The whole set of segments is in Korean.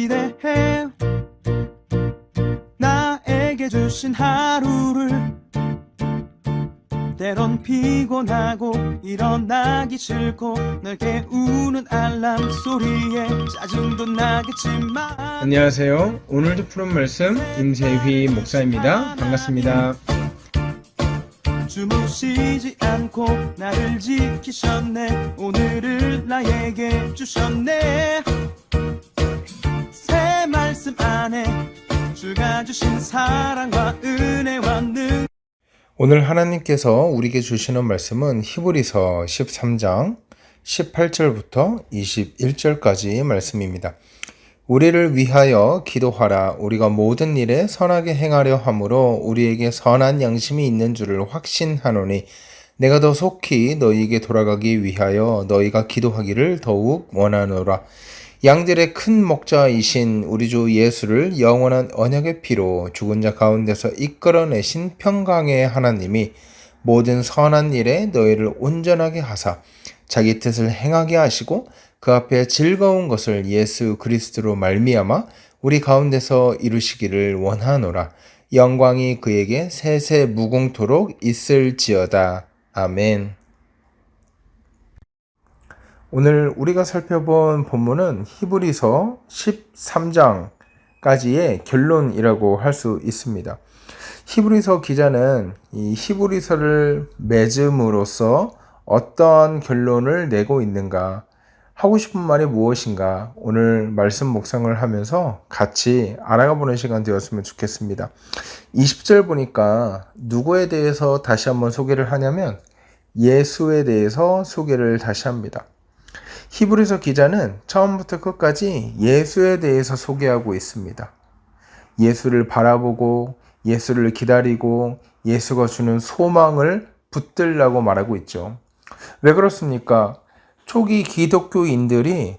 기대해. 나에게 주신 하루를 때론 피곤하고 일어나기 싫고 널 깨우는 알람 소리에 짜증도 나겠지만 안녕하세요. 오늘도 푸른 말씀 임세휘 목사입니다. 반갑습니다. 주무시지 않고 나를 지키셨네. 오늘을 나에게 주셨네. 새 말씀 안에 주가 주신 사랑과 은혜와 능. 오늘 하나님께서 우리에게 주시는 말씀은 히브리서 13장 18절부터 21절까지 말씀입니다. 우리를 위하여 기도하라. 우리가 모든 일에 선하게 행하려 함으로 우리에게 선한 양심이 있는 줄을 확신하노니 내가 더 속히 너희에게 돌아가기 위하여 너희가 기도하기를 더욱 원하노라. 양들의 큰 목자이신 우리 주 예수를 영원한 언약의 피로 죽은 자 가운데서 이끌어내신 평강의 하나님이 모든 선한 일에 너희를 온전하게 하사 자기 뜻을 행하게 하시고 그 앞에 즐거운 것을 예수 그리스도로 말미암아 우리 가운데서 이루시기를 원하노라. 영광이 그에게 세세 무궁토록 있을지어다. 아멘. 오늘 우리가 살펴본 본문은 히브리서 13장까지의 결론이라고 할 수 있습니다. 히브리서 기자는 이 히브리서를 맺음으로써 어떤 결론을 내고 있는가, 하고 싶은 말이 무엇인가, 오늘 말씀 묵상을 하면서 같이 알아가 보는 시간 되었으면 좋겠습니다. 20절 보니까 누구에 대해서 다시 한번 소개를 하냐면 예수에 대해서 소개를 다시 합니다. 히브리서 기자는 처음부터 끝까지 예수에 대해서 소개하고 있습니다. 예수를 바라보고 예수를 기다리고 예수가 주는 소망을 붙들라고 말하고 있죠. 왜 그렇습니까? 초기 기독교인들이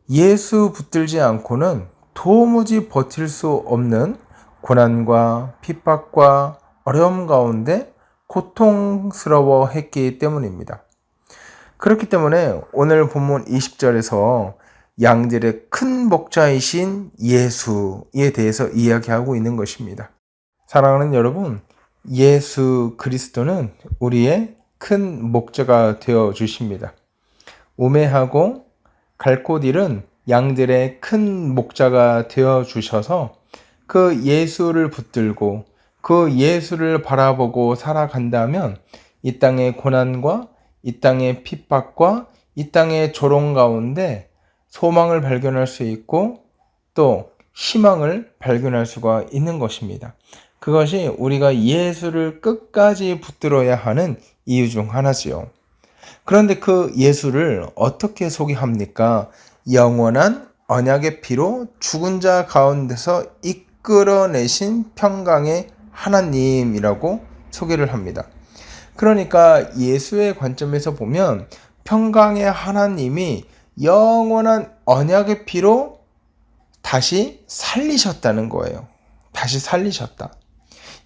예수 붙들지 않고는 도무지 버틸 수 없는 고난과 핍박과 어려움 가운데 고통스러워 했기 때문입니다. 그렇기 때문에 오늘 본문 20절에서 양들의 큰 목자이신 예수에 대해서 이야기하고 있는 것입니다. 사랑하는 여러분, 예수 그리스도는 우리의 큰 목자가 되어 주십니다. 우매하고 갈 곳 잃은 양들의 큰 목자가 되어 주셔서 그 예수를 붙들고 그 예수를 바라보고 살아간다면 이 땅의 고난과 이 땅의 핍박과 이 땅의 조롱 가운데 소망을 발견할 수 있고 또 희망을 발견할 수가 있는 것입니다. 그것이 우리가 예수를 끝까지 붙들어야 하는 이유 중 하나지요. 그런데 그 예수를 어떻게 소개합니까? 영원한 언약의 피로 죽은 자 가운데서 이끌어내신 평강의 하나님이라고 소개를 합니다. 그러니까 예수의 관점에서 보면 평강의 하나님이 영원한 언약의 피로 다시 살리셨다는 거예요. 다시 살리셨다.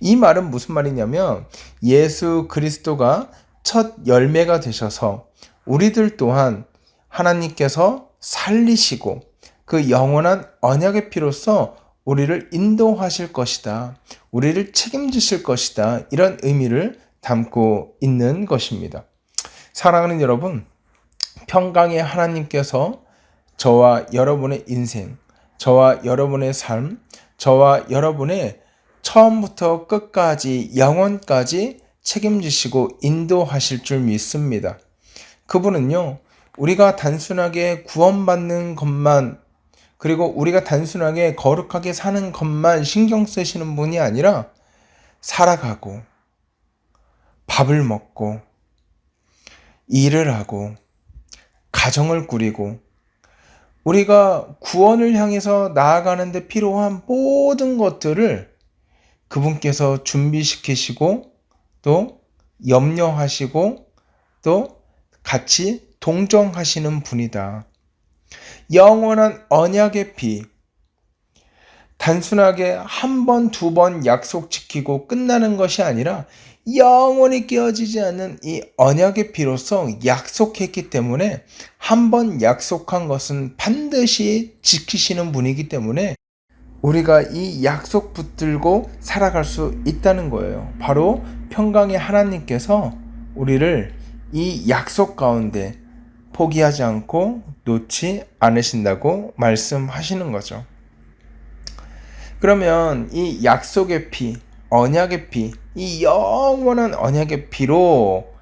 이 말은 무슨 말이냐면 예수 그리스도가 첫 열매가 되셔서 우리들 또한 하나님께서 살리시고 그 영원한 언약의 피로써 우리를 인도하실 것이다. 우리를 책임지실 것이다. 이런 의미를 담고 있는 것입니다. 사랑하는 여러분, 평강의 하나님께서 저와 여러분의 인생, 저와 여러분의 삶, 저와 여러분의 처음부터 끝까지 영원까지 책임지시고 인도하실 줄 믿습니다. 그분은요, 우리가 단순하게 구원받는 것만, 그리고 우리가 단순하게 거룩하게 사는 것만 신경 쓰시는 분이 아니라 살아가고 밥을 먹고 일을 하고 가정을 꾸리고 우리가 구원을 향해서 나아가는데 필요한 모든 것들을 그분께서 준비시키시고 또 염려하시고 또 같이 동정하시는 분이다. 영원한 언약의 피, 단순하게 한 번, 두 번 약속 지키고 끝나는 것이 아니라 영원히 깨어지지 않는 이 언약의 피로서 약속했기 때문에 한 번 약속한 것은 반드시 지키시는 분이기 때문에 우리가 이 약속 붙들고 살아갈 수 있다는 거예요. 바로 평강의 하나님께서 우리를 이 약속 가운데 포기하지 않고 놓지 않으신다고 말씀하시는 거죠. 그러면 이 약속의 피, 언약의 피, 이 영원한 언약의 피로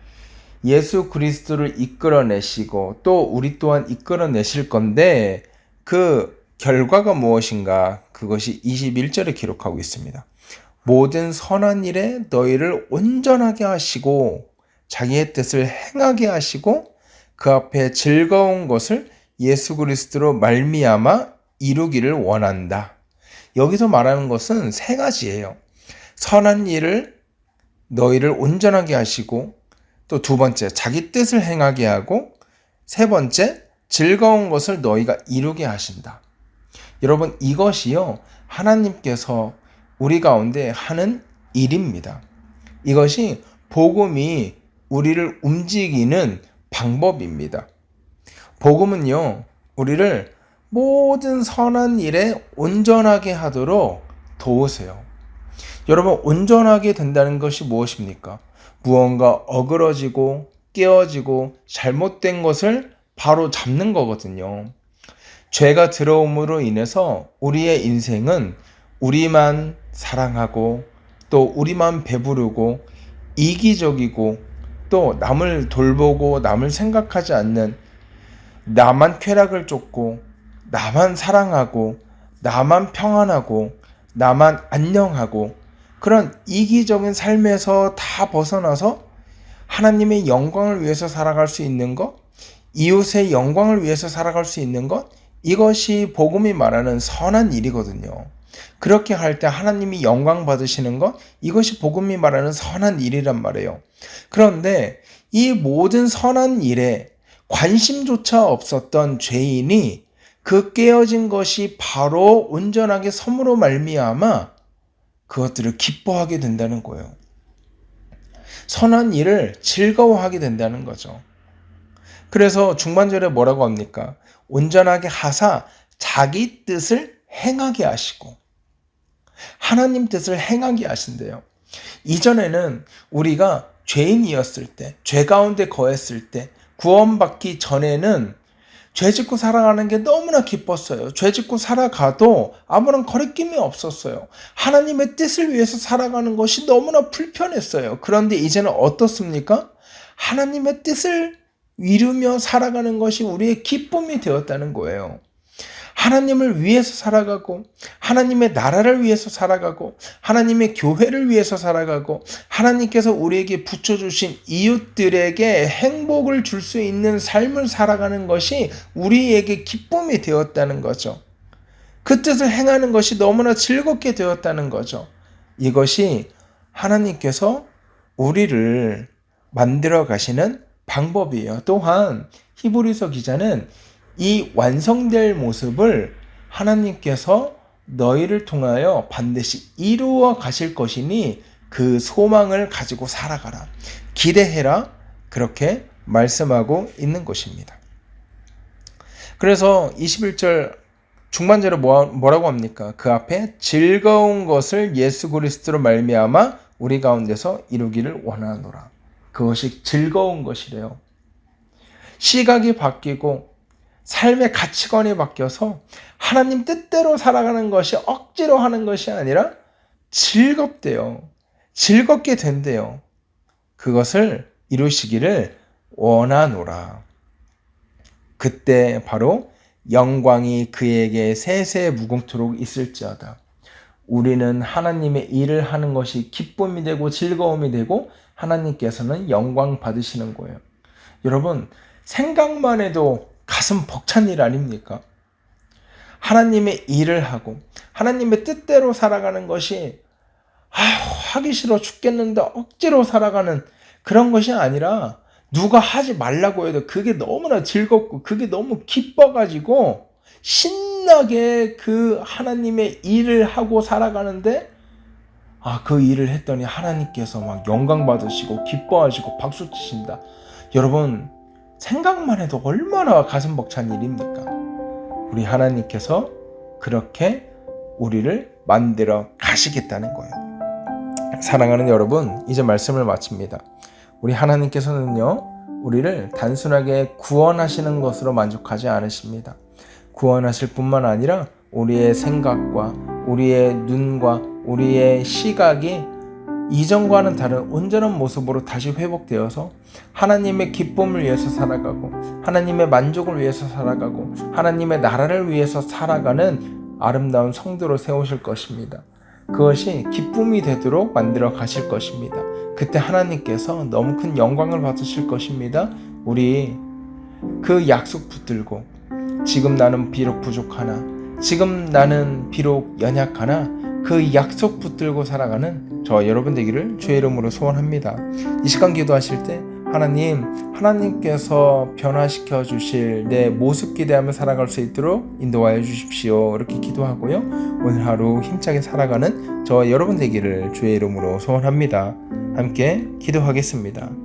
예수 그리스도를 이끌어내시고 또 우리 또한 이끌어내실 건데 그 결과가 무엇인가? 그것이 21절에 기록하고 있습니다. 모든 선한 일에 너희를 온전하게 하시고 자기의 뜻을 행하게 하시고 그 앞에 즐거운 것을 예수 그리스도로 말미암아 이루기를 원한다. 여기서 말하는 것은 세 가지예요. 선한 일을 너희를 온전하게 하시고 또 두 번째 자기 뜻을 행하게 하고 세 번째 즐거운 것을 너희가 이루게 하신다. 여러분 이것이요 하나님께서 우리 가운데 하는 일입니다. 이것이 복음이 우리를 움직이는 방법입니다. 복음은요 우리를 모든 선한 일에 온전하게 하도록 도우세요. 여러분 온전하게 된다는 것이 무엇입니까? 무언가 어그러지고 깨어지고 잘못된 것을 바로 잡는 거거든요. 죄가 들어옴으로 인해서 우리의 인생은 우리만 사랑하고 또 우리만 배부르고 이기적이고 또 남을 돌보고 남을 생각하지 않는 나만 쾌락을 쫓고 나만 사랑하고 나만 평안하고 나만 안녕하고 그런 이기적인 삶에서 다 벗어나서 하나님의 영광을 위해서 살아갈 수 있는 것, 이웃의 영광을 위해서 살아갈 수 있는 것, 이것이 복음이 말하는 선한 일이거든요. 그렇게 할 때 하나님이 영광 받으시는 것, 이것이 복음이 말하는 선한 일이란 말이에요. 그런데 이 모든 선한 일에 관심조차 없었던 죄인이 그 깨어진 것이 바로 온전하게 섬으로 말미암아 그것들을 기뻐하게 된다는 거예요. 선한 일을 즐거워하게 된다는 거죠. 그래서 중반절에 뭐라고 합니까? 온전하게 하사 자기 뜻을 행하게 하시고 하나님 뜻을 행하게 하신대요. 이전에는 우리가 죄인이었을 때, 죄 가운데 거했을 때, 구원받기 전에는 죄 짓고 살아가는 게 너무나 기뻤어요. 죄 짓고 살아가도 아무런 거리낌이 없었어요. 하나님의 뜻을 위해서 살아가는 것이 너무나 불편했어요. 그런데 이제는 어떻습니까? 하나님의 뜻을 이루며 살아가는 것이 우리의 기쁨이 되었다는 거예요. 하나님을 위해서 살아가고 하나님의 나라를 위해서 살아가고 하나님의 교회를 위해서 살아가고 하나님께서 우리에게 붙여주신 이웃들에게 행복을 줄 수 있는 삶을 살아가는 것이 우리에게 기쁨이 되었다는 거죠. 그 뜻을 행하는 것이 너무나 즐겁게 되었다는 거죠. 이것이 하나님께서 우리를 만들어 가시는 방법이에요. 또한 히브리서 기자는 이 완성될 모습을 하나님께서 너희를 통하여 반드시 이루어 가실 것이니 그 소망을 가지고 살아가라. 기대해라. 그렇게 말씀하고 있는 것입니다. 그래서 21절 중반절에 뭐라고 합니까? 그 앞에 즐거운 것을 예수 그리스도로 말미암아 우리 가운데서 이루기를 원하노라. 그것이 즐거운 것이래요. 시각이 바뀌고 삶의 가치관이 바뀌어서 하나님 뜻대로 살아가는 것이 억지로 하는 것이 아니라 즐겁대요. 즐겁게 된대요. 그것을 이루시기를 원하노라. 그때 바로 영광이 그에게 세세 무궁토록 있을지어다. 우리는 하나님의 일을 하는 것이 기쁨이 되고 즐거움이 되고 하나님께서는 영광 받으시는 거예요. 여러분 생각만 해도 가슴 벅찬 일 아닙니까? 하나님의 일을 하고 하나님의 뜻대로 살아가는 것이 하기 싫어 죽겠는데 억지로 살아가는 그런 것이 아니라 누가 하지 말라고 해도 그게 너무나 즐겁고 그게 너무 기뻐가지고 신나게 그 하나님의 일을 하고 살아가는데 그 일을 했더니 하나님께서 막 영광 받으시고 기뻐하시고 박수 치신다. 여러분, 생각만 해도 얼마나 가슴 벅찬 일입니까? 우리 하나님께서 그렇게 우리를 만들어 가시겠다는 거예요. 사랑하는 여러분, 이제 말씀을 마칩니다. 우리 하나님께서는요, 우리를 단순하게 구원하시는 것으로 만족하지 않으십니다. 구원하실 뿐만 아니라 우리의 생각과 우리의 눈과 우리의 시각이 이전과는 다른 온전한 모습으로 다시 회복되어서 하나님의 기쁨을 위해서 살아가고 하나님의 만족을 위해서 살아가고 하나님의 나라를 위해서 살아가는 아름다운 성도로 세우실 것입니다. 그것이 기쁨이 되도록 만들어 가실 것입니다. 그때 하나님께서 너무 큰 영광을 받으실 것입니다. 우리 그 약속 붙들고 지금 나는 비록 부족하나 지금 나는 비록 연약하나 그 약속 붙들고 살아가는 저와 여러분 되기를 주의 이름으로 소원합니다. 이 시간 기도하실 때 하나님께서 변화시켜 주실 내 모습 기대하며 살아갈 수 있도록 인도하여 주십시오. 이렇게 기도하고요. 오늘 하루 힘차게 살아가는 저와 여러분 되기를 주의 이름으로 소원합니다. 함께 기도하겠습니다.